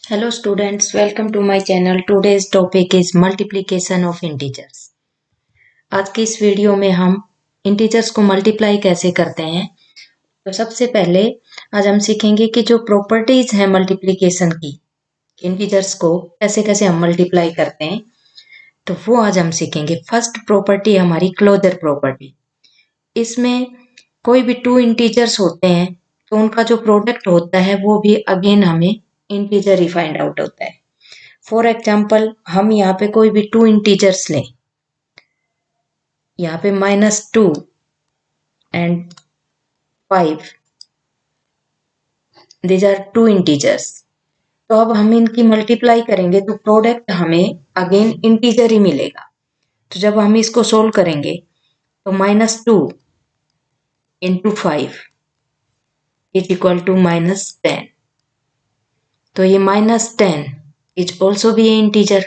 Hello students, welcome to my channel. Today's topic is multiplication of integers. आज की इस video में हम इंटीजर्स को मल्टीप्लाई कैसे करते हैं। तो सबसे पहले आज हम सीखेंगे कि जो प्रॉपर्टीज है मल्टीप्लिकेशन की, इंटीजर्स को कैसे कैसे हम मल्टीप्लाई करते हैं, तो वो आज हम सीखेंगे। फर्स्ट प्रॉपर्टी हमारी क्लोजर प्रॉपर्टी। इसमें कोई भी टू इंटीजर्स होते हैं तो उनका जो प्रोडक्ट होता है वो भी अगेन हमें इंटीजर ही फाइंड आउट होता है। फॉर एग्जाम्पल हम यहाँ पे कोई भी टू इंटीजर्स लें, यहाँ पे -2 and 5, these are two integers. तो अब हम इनकी मल्टीप्लाई करेंगे तो प्रोडक्ट हमें अगेन इंटीजर ही मिलेगा। तो जब हम इसको सोल्व करेंगे तो -2 इंटू 5 इज इक्वल टू -10। तो ये -10 इज ऑल्सो भी ए इंटीजर।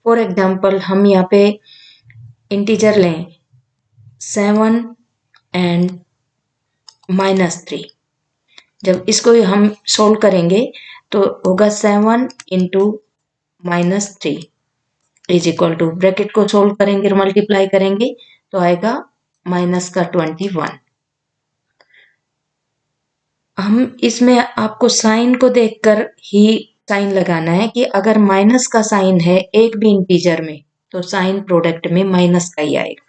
फॉर एग्जाम्पल हम यहाँ पे इंटीजर लें 7 एंड -3। जब इसको हम सोल्व करेंगे तो होगा 7 into -3 is equal to, bracket को सोल्व करेंगे, मल्टीप्लाई करेंगे तो आएगा -21। हम इसमें आपको साइन को देखकर ही साइन लगाना है कि अगर माइनस का साइन है एक भी इंटीजर में तो साइन प्रोडक्ट में माइनस का ही आएगा।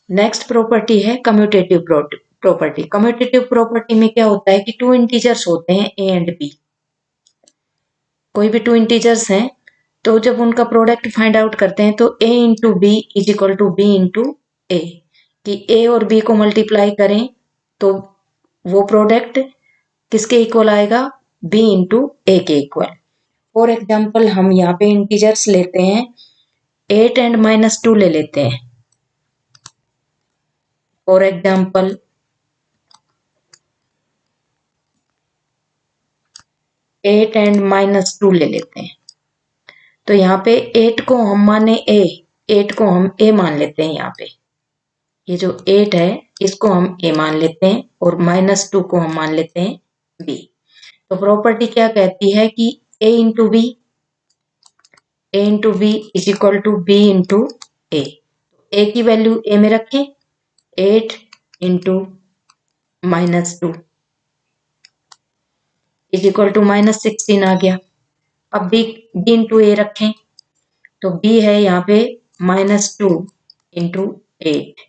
नेक्स्ट प्रॉपर्टी है कम्यूटेटिव प्रॉपर्टी। कम्यूटेटिव प्रॉपर्टी में क्या होता है कि टू इंटीजर्स होते हैं ए एंड बी। कोई भी टू इंटीजर्स हैं तो जब उनका प्रोडक्ट फाइंड आउट करते हैं तो A into B is equal to B into A, कि ए और बी को मल्टीप्लाई करें तो वो प्रोडक्ट किसके इक्वल आएगा, बी इंटू ए के इक्वल। फॉर एग्जाम्पल हम यहाँ पे इंटीजर्स लेते हैं 8 एंड -2 ले लेते हैं। फॉर एग्जाम्पल 8 एंड -2 ले लेते हैं। तो यहाँ पे 8 को हम माने ए, 8 को हम ए मान लेते हैं। यहाँ पे ये जो 8 है इसको हम ए मान लेते हैं और -2 को हम मान लेते हैं बी। तो प्रॉपर्टी क्या कहती है कि A into B is equal to B into A. A की वैल्यू ए में रखें, 8 इंटू -2 इज इक्वल टू -16 आ गया। अब बी इंटू ए रखें तो बी है यहाँ पे -2 इंटू 8।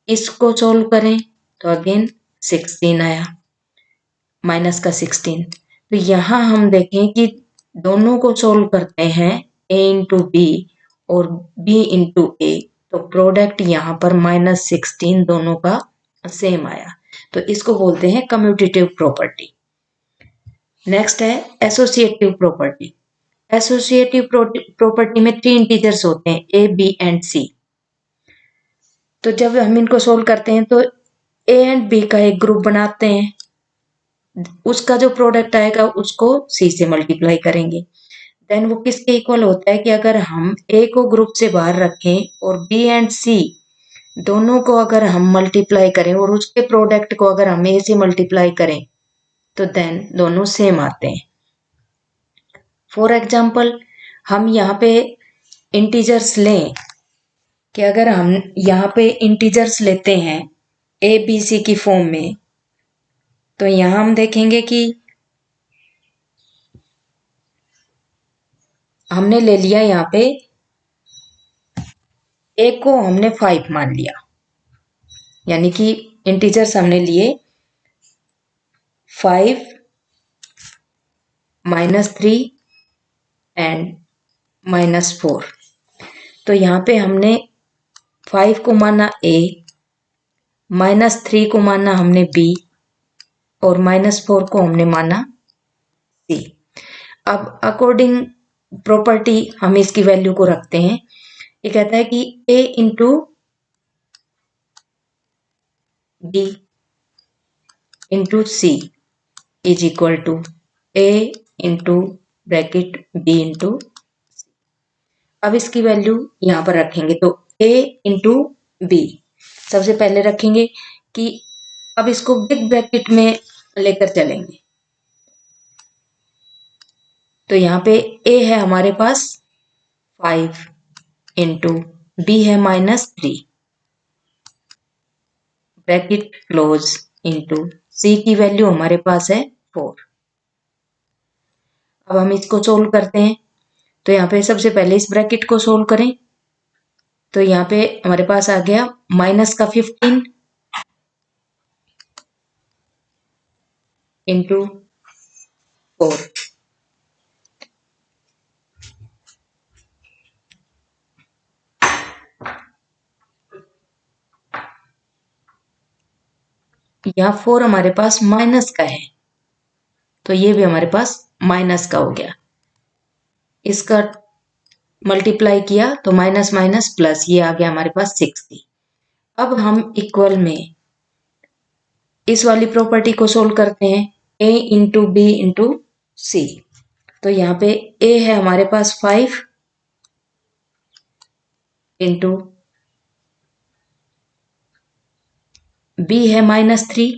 इसको सोल्व करें तो अगेन 16 आया, माइनस का 16। तो यहाँ हम देखें कि दोनों को सोल्व करते हैं a इंटू बी और b इंटू ए, तो प्रोडक्ट यहाँ पर -16 दोनों का सेम आया। तो इसको बोलते हैं कम्यूटेटिव प्रॉपर्टी। नेक्स्ट है एसोसिएटिव प्रॉपर्टी। एसोसिएटिव प्रॉपर्टी में 3 इंटीजर्स होते हैं ए बी एंड सी। तो जब हम इनको सोल्व करते हैं तो ए एंड बी का एक ग्रुप बनाते हैं, उसका जो प्रोडक्ट आएगा उसको सी से मल्टीप्लाई करेंगे। देन वो किसके इक्वल होता है कि अगर हम ए को ग्रुप से बाहर रखें और बी एंड सी दोनों को अगर हम मल्टीप्लाई करें और उसके प्रोडक्ट को अगर हम ए से मल्टीप्लाई करें तो देन दोनों सेम आते हैं। फॉर एग्जाम्पल हम यहाँ पे इंटीजर्स लें कि अगर हम यहाँ पे इंटीजर्स लेते हैं ए बी सी की फॉर्म में, तो यहाँ हम देखेंगे कि हमने ले लिया यहाँ पे ए को हमने 5 मान लिया, यानी कि इंटीजर्स हमने लिए 5 -3 एंड -4। तो यहाँ पे हमने 5 को माना ए, -3 को माना हमने बी और -4 को हमने माना सी। अब अकॉर्डिंग प्रॉपर्टी हम इसकी वैल्यू को रखते हैं। ये कहता है कि A into B into C is equal to A into bracket B into C. अब इसकी वैल्यू यहाँ पर रखेंगे तो ए इंटू बी सबसे पहले रखेंगे कि अब इसको बिग ब्रैकेट में लेकर चलेंगे। तो यहाँ पे a है हमारे पास 5 इंटू b है -3 ब्रैकेट क्लोज इंटू c की वैल्यू हमारे पास है 4। अब हम इसको सोल्व करते हैं। तो यहाँ पे सबसे पहले इस ब्रैकेट को सोल्व करें। तो यहाँ पे हमारे पास आ गया -15 इंटू 4। यहाँ 4 हमारे पास माइनस का है, तो ये भी हमारे पास माइनस का हो गया। इसका मल्टीप्लाई किया तो माइनस माइनस प्लस, ये आ गया हमारे पास 60। अब हम इक्वल में इस वाली प्रॉपर्टी को सोल्व करते हैं, a into B into C. तो यहाँ पे a है हमारे पास 5 इंटू b है -3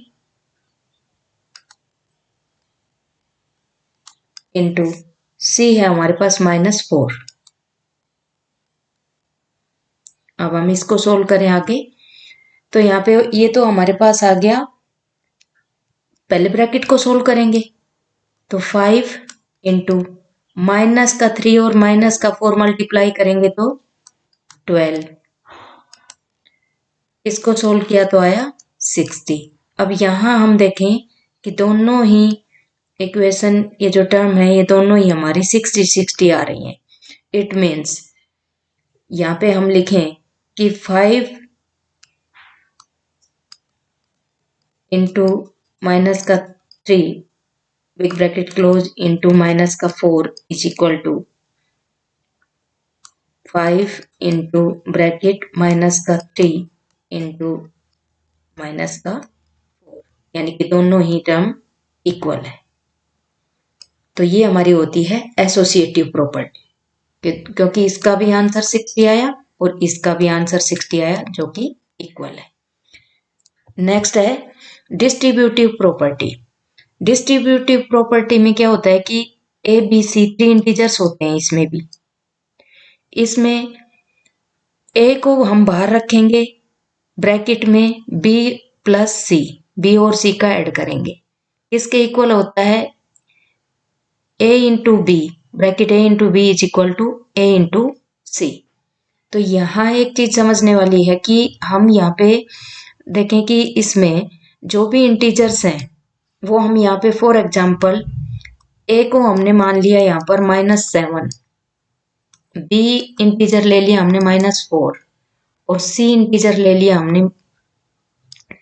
इंटू c है हमारे पास -4। अब हम इसको सोल्व करें आगे। तो यहाँ पे ये तो हमारे पास आ गया, पहले ब्रैकेट को सोल्व करेंगे तो 5 इंटू -3 और -4 मल्टीप्लाई करेंगे तो 12। इसको सोल्व किया तो आया 60। अब यहाँ हम देखें कि दोनों ही इक्वेशन, ये जो टर्म है ये दोनों ही हमारी 60 आ रही हैं। इट मीन्स यहाँ पे हम लिखें कि 5 into -3 big bracket close into -4 is equal to 5 into bracket -3 into -4, यानी कि दोनों ही टर्म इक्वल है। तो ये हमारी होती है एसोसिएटिव प्रॉपर्टी, क्योंकि इसका भी आंसर 60 आया और इसका भी आंसर 60 आया, जो कि इक्वल है। नेक्स्ट है डिस्ट्रीब्यूटिव प्रॉपर्टी। डिस्ट्रीब्यूटिव प्रॉपर्टी में क्या होता है कि ए बी सी 3 इंटीजर्स होते हैं। इसमें ए को हम बाहर रखेंगे, ब्रैकेट में बी प्लस सी, बी और सी का ऐड करेंगे। इसके इक्वल होता है A into B, bracket A into B is equal to A into C. तो यहाँ एक चीज समझने वाली है कि हम यहाँ पे देखें कि इसमें जो भी इंटीजर्स हैं वो हम यहाँ पे फॉर एग्जाम्पल ए को हमने मान लिया यहाँ पर -7, बी इंटीजर ले लिया हमने -4 और सी इंटीजर ले लिया हमने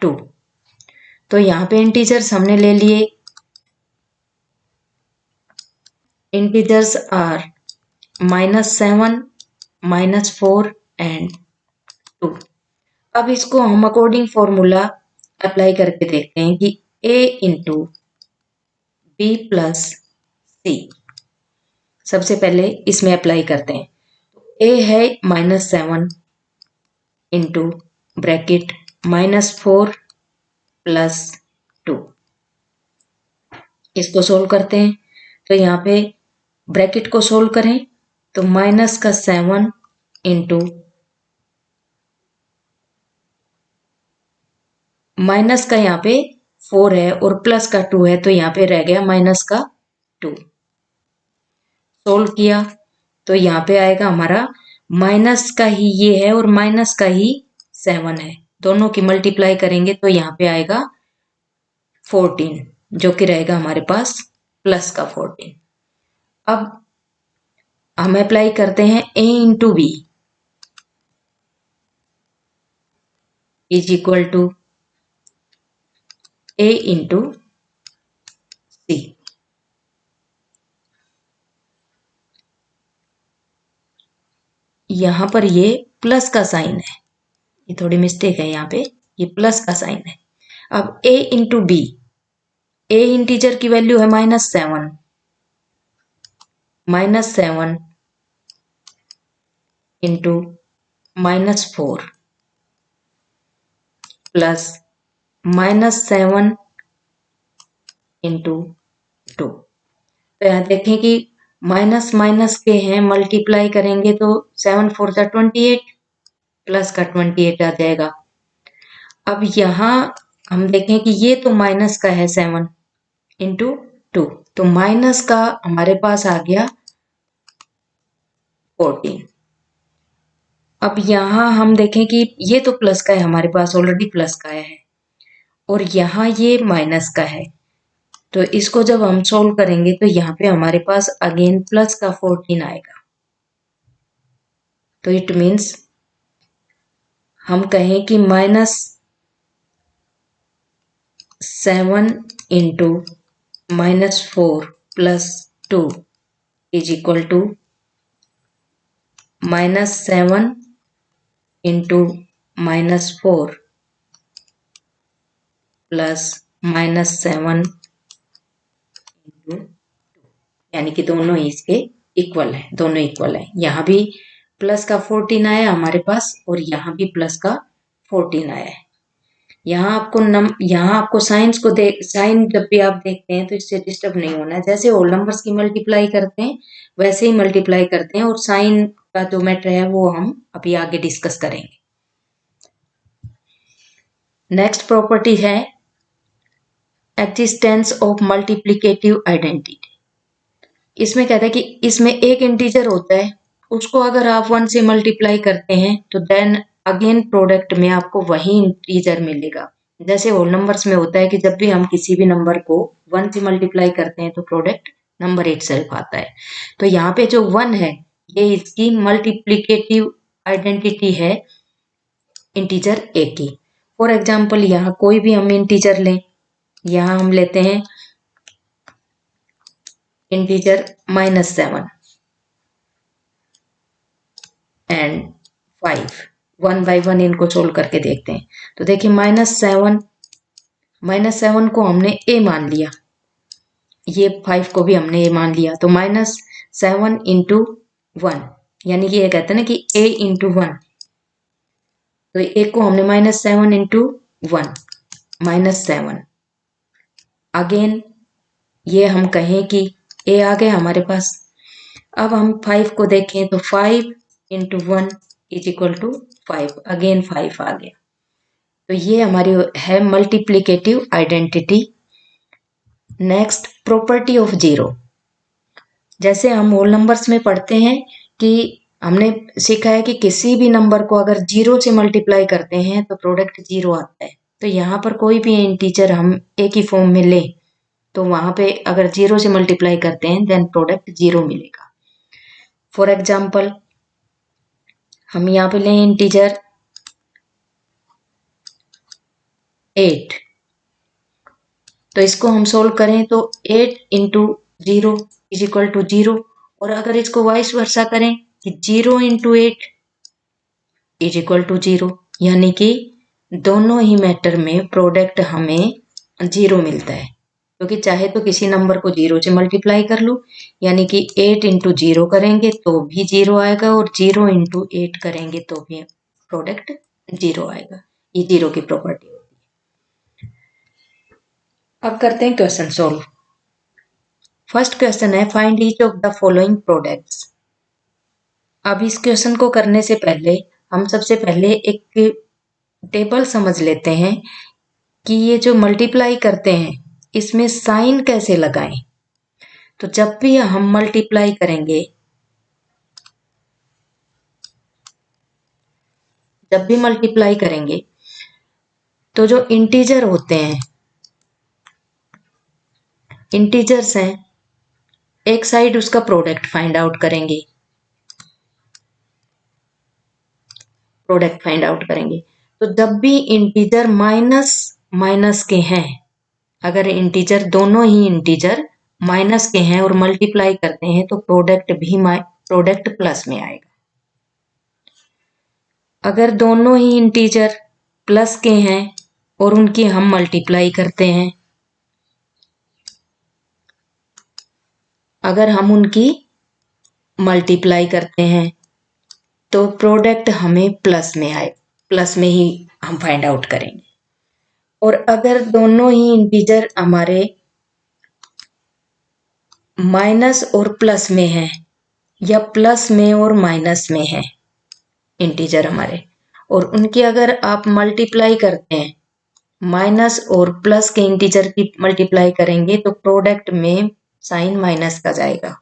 2। तो यहाँ पे इंटीजर्स हमने ले लिए, इंटीजर्स आर -7, -4 एंड 2। अब इसको हम अकॉर्डिंग फॉर्मूला अप्लाई करके देखते हैं कि a इंटू बी प्लस सी। सबसे पहले इसमें अप्लाई करते हैं। a है -7 इंटू ब्रैकेट -4 प्लस 2। इसको सोल्व करते हैं। तो यहाँ पे ब्रैकेट को सोल्व करें तो -7 इंटू माइनस का यहाँ पे 4 है और प्लस का 2 है, तो यहाँ पे रह गया -2। सोल्व किया तो यहाँ पे आएगा हमारा माइनस का ही ये है और माइनस का ही 7 है, दोनों की मल्टीप्लाई करेंगे तो यहाँ पे आएगा 14, जो कि रहेगा हमारे पास प्लस का 14। अब हम अप्लाई करते हैं a into B is equal to a into C. यहां पर ये प्लस का साइन है, ये थोड़ी मिस्टेक है, यहाँ पे ये प्लस का साइन है। अब a into b, a integer की वैल्यू है -7, -7 इंटू -4 प्लस -7 इंटू 2। तो यहाँ देखें कि माइनस माइनस के हैं, मल्टीप्लाई करेंगे तो 7 4 जा 28, प्लस का 28 आ जाएगा। अब यहाँ हम देखें कि ये तो माइनस का है 7 इंटू 2, तो माइनस का हमारे पास आ गया 14। अब यहाँ हम देखें कि ये तो प्लस का है, हमारे पास ऑलरेडी प्लस का है, और यहाँ ये माइनस का है, तो इसको जब हम सोल्व करेंगे तो यहाँ पे हमारे पास अगेन प्लस का 14 आएगा। तो इट मीन्स हम कहें कि -7 into -4 plus 2 is equal to -7 into -4 plus -7 into, यानी कि दोनों ही इसके इक्वल है, दोनों इक्वल है। यहाँ भी प्लस का 14 आया हमारे पास और यहाँ भी प्लस का 14 आया है। यहाँ आपको साइंस को साइन जब भी आप देखते हैं तो इससे डिस्टर्ब नहीं होना है। जैसे होल नंबर्स की मल्टीप्लाई करते हैं वैसे ही मल्टीप्लाई करते हैं, और साइन का जो मैटर है वो हम अभी आगे डिस्कस करेंगे। नेक्स्ट प्रॉपर्टी है एक्जिस्टेंस ऑफ मल्टीप्लिकेटिव आइडेंटिटी। इसमें कहता है कि इसमें एक इंटीजर होता है, उसको अगर आप 1 से मल्टीप्लाई करते हैं तो देन अगेन प्रोडक्ट में आपको वही इंटीजर मिलेगा। जैसे होल नंबर्स में होता है कि जब भी हम किसी भी नंबर को 1 से मल्टीप्लाई करते हैं तो प्रोडक्ट नंबर इटसेल्फ आता है। तो यहाँ पे जो 1 है ये इसकी मल्टीप्लिकेटिव आइडेंटिटी है इंटीजर ए की। फॉर एग्जाम्पल यहाँ कोई भी हम इंटीजर लें, यहाँ हम लेते हैं इंटीजर -7 एंड 5, 1 बाई 1 इनको सोल्व करके देखते हैं। तो देखिए -7 को हमने a मान लिया, ये 5 को भी हमने a मान लिया, तो -7 इंटू 1, यानी कि ये कहते हैं ना कि a इंटू 1, तो a को हमने -7 इंटू 1 -7, अगेन ये हम कहें कि a आ गया हमारे पास। अब हम 5 को देखें तो 5 into 1 is equal to 5, again 5 आ गया। तो ये हमारी है multiplicative identity. Next property of zero. जैसे हम होल नंबर्स में पढ़ते हैं कि हमने सीखा है कि किसी भी नंबर को अगर 0 से मल्टीप्लाई करते हैं तो प्रोडक्ट 0 आता है। तो यहाँ पर कोई भी इंटीजर हम एक ही फॉर्म में लें तो वहां पे अगर 0 से मल्टीप्लाई करते हैं देन प्रोडक्ट 0 मिलेगा। फॉर एग्जाम्पल हम यहाँ पे लें इंटीजर 8, तो इसको हम सोल्व करें तो 8 इंटू 0 इज इक्वल टू 0, और अगर इसको वाइस वर्सा करें कि 0 इंटू 8 इज इक्वल टू 0, यानी कि दोनों ही मैटर में प्रोडक्ट हमें 0 मिलता है, क्योंकि चाहे तो किसी नंबर को 0 से मल्टीप्लाई कर लो, यानी कि 8 इंटू 0 करेंगे तो भी 0 आएगा, और 0 इंटू 8 करेंगे तो भी प्रोडक्ट 0 आएगा। ये 0 की प्रॉपर्टी होती है। अब करते हैं क्वेश्चन सोल्व। फर्स्ट क्वेश्चन है find each of the following products. अब इस क्वेश्चन को करने से पहले हम सबसे पहले एक टेबल समझ लेते हैं कि ये जो मल्टीप्लाई करते हैं इसमें साइन कैसे लगाएं। तो जब भी हम मल्टीप्लाई करेंगे तो जो इंटीजर होते हैं, इंटीजर्स हैं, एक साइड उसका प्रोडक्ट फाइंड आउट करेंगे, तो जब भी इंटीजर माइनस माइनस के हैं, अगर इंटीजर दोनों ही इंटीजर माइनस के हैं और मल्टीप्लाई करते हैं तो प्रोडक्ट प्लस में आएगा। अगर दोनों ही इंटीजर प्लस के हैं और उनकी हम मल्टीप्लाई करते हैं, अगर हम उनकी मल्टीप्लाई करते हैं तो प्रोडक्ट हमें प्लस में आए, प्लस में ही हम फाइंड आउट करेंगे। और अगर दोनों ही इंटीजर हमारे माइनस और प्लस में है या प्लस में और माइनस में है इंटीजर हमारे, और उनकी अगर आप मल्टीप्लाई करते हैं, माइनस और प्लस के इंटीजर की मल्टीप्लाई करेंगे तो प्रोडक्ट में साइन माइनस का जाएगा,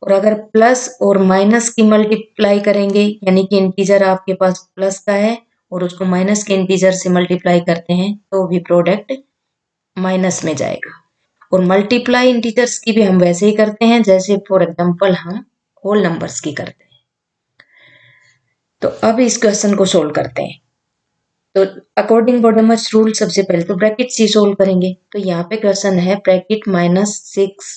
और अगर प्लस और माइनस की मल्टीप्लाई करेंगे यानी कि इंटीजर आपके पास प्लस का है और उसको माइनस के इंटीजर से मल्टीप्लाई करते हैं तो भी प्रोडक्ट माइनस में जाएगा। और मल्टीप्लाई इंटीजर्स की भी हम वैसे ही करते हैं जैसे फॉर एग्जांपल हम होल नंबर्स की करते हैं। तो अब इस क्वेश्चन को सोल्व करते हैं। तो अकॉर्डिंग बॉडमस रूल सबसे पहले तो ब्रैकेट से सोल्व करेंगे। तो यहाँ पे क्वेश्चन है bracket -6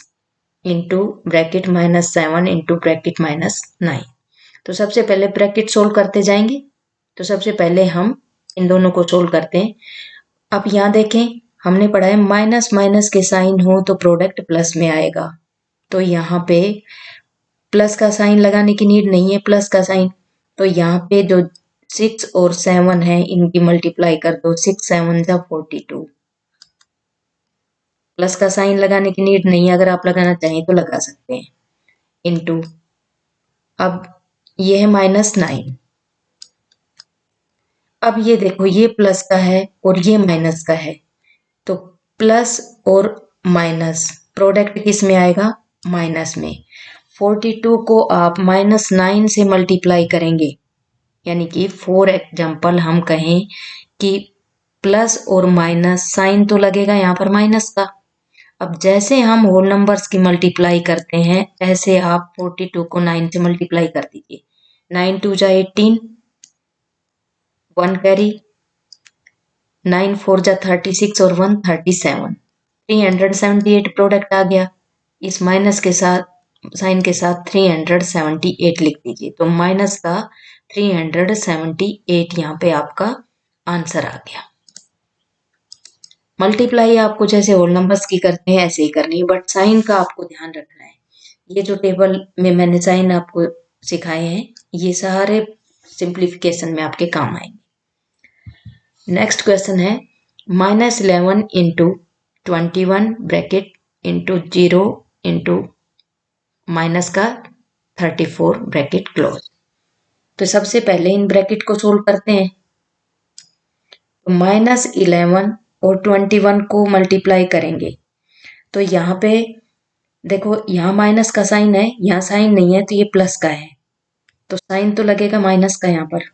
into bracket -7 into bracket -9। तो सबसे पहले ब्रैकेट सोल्व करते जाएंगे। तो सबसे पहले हम इन दोनों को सोल्व करते हैं। अब यहाँ देखें, हमने पढ़ा है माइनस माइनस के साइन हो तो प्रोडक्ट प्लस में आएगा। तो यहाँ पे प्लस का साइन लगाने की नीड नहीं है, प्लस का साइन। तो यहाँ पे जो 6 और 7 है इनकी मल्टीप्लाई कर दो, 6 7 जा 42। प्लस का साइन लगाने की नीड नहीं है, अगर आप लगाना चाहें तो लगा सकते हैं। इनटू अब ये है -9। अब ये देखो, ये प्लस का है और ये माइनस का है, तो प्लस और माइनस प्रोडक्ट किस में आएगा? माइनस में। 42 को आप -9 से मल्टीप्लाई करेंगे, यानी कि फॉर एग्जाम्पल हम कहें कि प्लस और माइनस साइन तो लगेगा यहाँ पर माइनस का। अब जैसे हम होल नंबर्स की मल्टीप्लाई करते हैं ऐसे आप 42 को 9 से मल्टीप्लाई कर दीजिए। 9 2 जा 18, 1 कैरी, 9 4 जा 36 और 1 37, 378 प्रोडक्ट आ गया। इस माइनस के साथ साइन के साथ 378 लिख दीजिए। तो माइनस का 378 यहाँ पे आपका आंसर आ गया। मल्टीप्लाई आपको जैसे होल नंबर्स की करते हैं ऐसे ही करनी है, बट साइन का आपको ध्यान रखना है। ये जो टेबल में मैंने साइन आपको सिखाए हैं ये सारे सिंप्लीफिकेशन में आपके काम आएंगे। नेक्स्ट क्वेश्चन है -11 into 21 bracket into 0 into minus का 34 ब्रैकेट क्लोज। तो सबसे पहले इन ब्रैकेट को सोल्व करते हैं। तो -11 और 21 को मल्टीप्लाई करेंगे तो यहाँ पे देखो, यहाँ माइनस का साइन है, यहाँ साइन नहीं है तो ये प्लस का है, तो साइन तो लगेगा माइनस का यहाँ पर।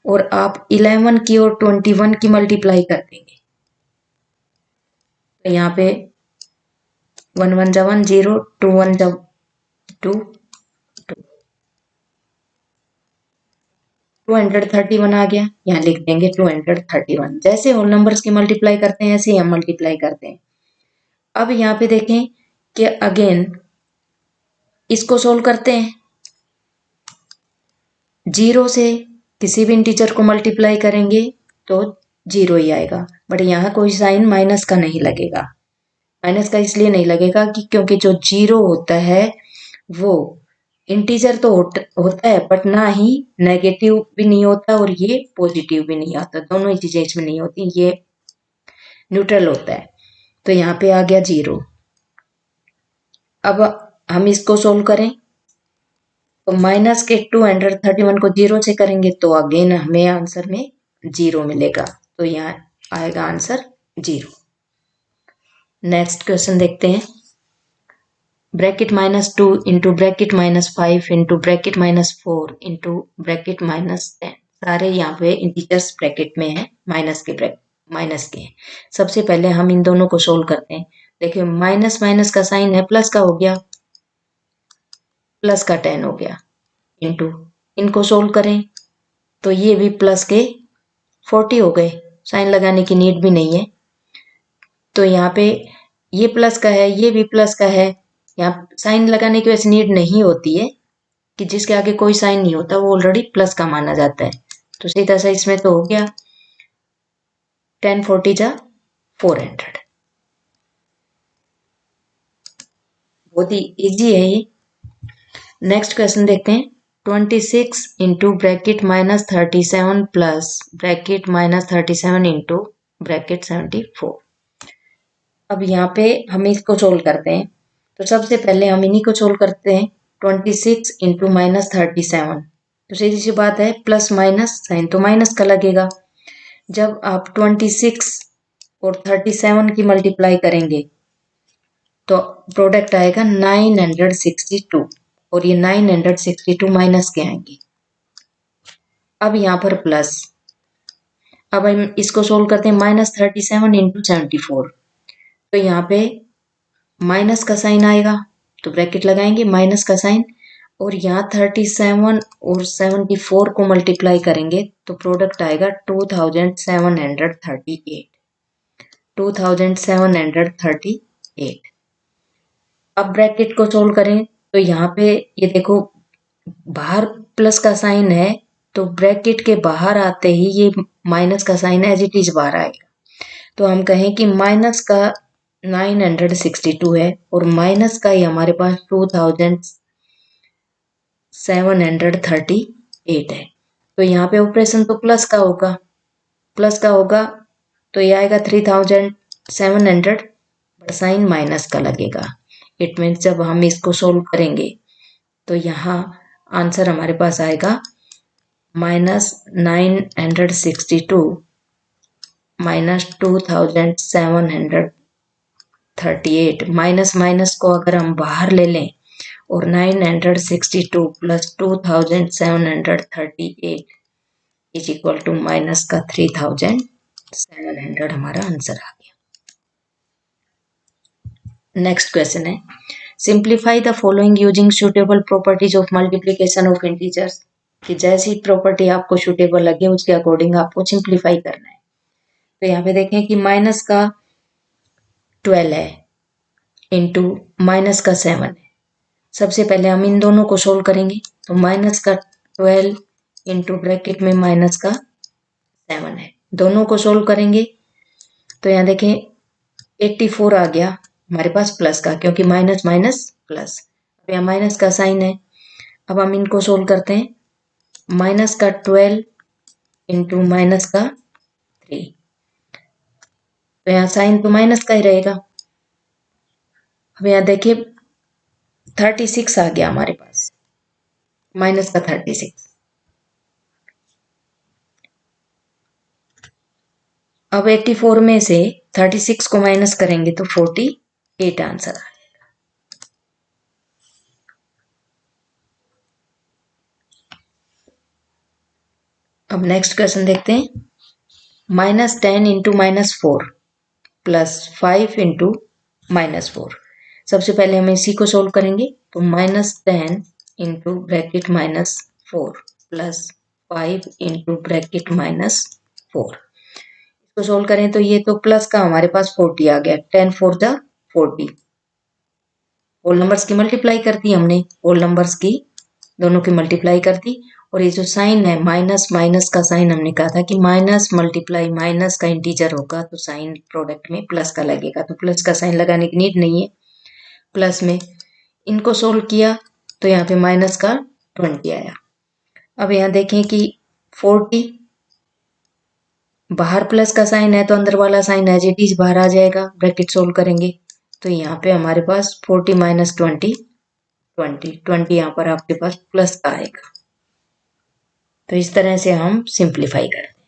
और आप 11 की और 21 की मल्टीप्लाई कर देंगे तो यहाँ पे 1 1 जा 1 0, 2 1 जा 2, 231 आ गया। यहाँ लिख देंगे 231। जैसे होल नंबर्स की मल्टीप्लाई करते हैं ऐसे ही हम मल्टीप्लाई करते हैं। अब यहाँ पे देखें कि अगेन इसको सोल्व करते हैं। 0 से किसी भी इंटीजर को मल्टीप्लाई करेंगे तो 0 ही आएगा, बट यहाँ कोई साइन माइनस का नहीं लगेगा। माइनस का इसलिए नहीं लगेगा कि क्योंकि जो 0 होता है वो इंटीजर तो होता है बट ना ही नेगेटिव भी नहीं होता और ये पॉजिटिव भी नहीं आता, दोनों ही चीजें इसमें नहीं होती, ये न्यूट्रल होता है। तो यहाँ पे आ गया 0। अब हम इसको सोल्व करें तो माइनस के 231 को 0 से करेंगे तो अगेन हमें आंसर में 0 मिलेगा, तो यहाँ आएगा आंसर 0। नेक्स्ट क्वेश्चन देखते हैं। Bracket -2 into bracket -5 into bracket -4 into bracket -10, सारे यहाँ पे इंटीजर्स ब्रैकेट में है, माइनस के हैं। सबसे पहले हम इन दोनों को सोल्व करते हैं। देखिए माइनस माइनस का साइन है, प्लस का हो गया, प्लस का 10 हो गया, इंटू इनको सोल्व करें तो ये भी प्लस के 40 हो गए, साइन लगाने की नीड भी नहीं है। तो यहाँ पे ये प्लस का है, ये भी प्लस का है, यहाँ साइन लगाने की वैसे नीड नहीं होती है कि जिसके आगे कोई साइन नहीं होता वो ऑलरेडी प्लस का माना जाता है। तो सीधा सा इसमें तो हो गया 10 40 जा 400। बहुत ही इजी है ये। नेक्स्ट क्वेश्चन देखते हैं। 26 into bracket -37 plus bracket -37 into bracket 74। अब यहाँ पे हम इसको सोल्व करते हैं। तो सबसे पहले हम इन्हीं को सोल्व करते हैं। 26 इंटू माइनस 37, तो सीधी सी बात है प्लस माइनस साइन तो माइनस का लगेगा। जब आप 26 और 37 की मल्टीप्लाई करेंगे तो प्रोडक्ट आएगा 962, और ये 962 माइनस के आएंगे। अब यहाँ पर प्लस, अब हम इसको सोल्व करते हैं। -37 इंटू 74, तो यहाँ पे माइनस का साइन आएगा, तो ब्रैकेट लगाएंगे माइनस का साइन, और यहाँ 37 और 74 को मल्टीप्लाई करेंगे तो प्रोडक्ट आएगा 2738। 2738। अब ब्रैकेट को सोल्व करें तो यहाँ पे ये देखो बाहर प्लस का साइन है, तो ब्रैकेट के बाहर आते ही ये माइनस का साइन एज इट इज बाहर आएगा। तो हम कहें कि माइनस का 962 है और माइनस का ही हमारे पास 2738 है। तो यहाँ पे ऑपरेशन तो प्लस का होगा, तो ये आएगा 3700, बट साइन माइनस का लगेगा। इट मीन्स जब हम इसको सोल्व करेंगे तो यहाँ आंसर हमारे पास आएगा -962 माइनस 2738। माइनस माइनस को अगर हम बाहर ले लें और 962 plus 2738 is equal to minus का 3700, हमारा आंसर आ गया। नेक्स्ट क्वेश्चन है, simplify the following using suitable properties of multiplication of integers, कि जैसी प्रॉपर्टी आपको सुटेबल लगे उसके अकॉर्डिंग आपको सिंप्लीफाई करना है। तो यहाँ पे देखें कि माइनस का 12 है इंटू माइनस का 7 है। सबसे पहले हम इन दोनों को सोल्व करेंगे, तो माइनस का 12 इंटू ब्रैकेट में माइनस का 7 है, दोनों को सोल्व करेंगे तो यहाँ देखें 84 आ गया हमारे पास प्लस का, क्योंकि माइनस माइनस प्लस। अब यहाँ माइनस का साइन है, अब हम इनको सोल्व करते हैं। माइनस का 12 इंटू माइनस का 3, तो यहाँ साइन तो माइनस का ही रहेगा। अब यहाँ देखिए 36 आ गया हमारे पास, माइनस का 36। अब 84 में से 36 को माइनस करेंगे तो 48 आंसर आ जाएगा। अब नेक्स्ट क्वेश्चन देखते हैं, -10 इंटू -4 प्लस 5 इंटू -4। सबसे पहले हम इसी को सोल्व करेंगे, तो -10 into bracket -4 plus 5 into bracket -4। इसको सोल्व करें तो ये तो प्लस का हमारे पास 40 आ गया। 10 4 जा 40, होल नंबर्स की मल्टीप्लाई कर दी हमने, होल नंबर्स की दोनों की मल्टीप्लाई कर दी। और ये जो साइन है माइनस माइनस का साइन, हमने कहा था कि माइनस मल्टीप्लाई माइनस का इंटीजर होगा तो साइन प्रोडक्ट में प्लस का लगेगा, तो प्लस का साइन लगाने की नीड नहीं है। प्लस में इनको सोल्व किया तो यहाँ पे माइनस का 20 आया। अब यहाँ देखें कि 40 बाहर प्लस का साइन है तो अंदर वाला साइन एज इट इज बाहर आ जाएगा। ब्रैकेट सोल्व करेंगे तो यहाँ पे हमारे पास 40 माइनस 20 20 यहाँ पर आपके पास प्लस का आएगा। तो इस तरह से हम सिंप्लीफाई करते हैं।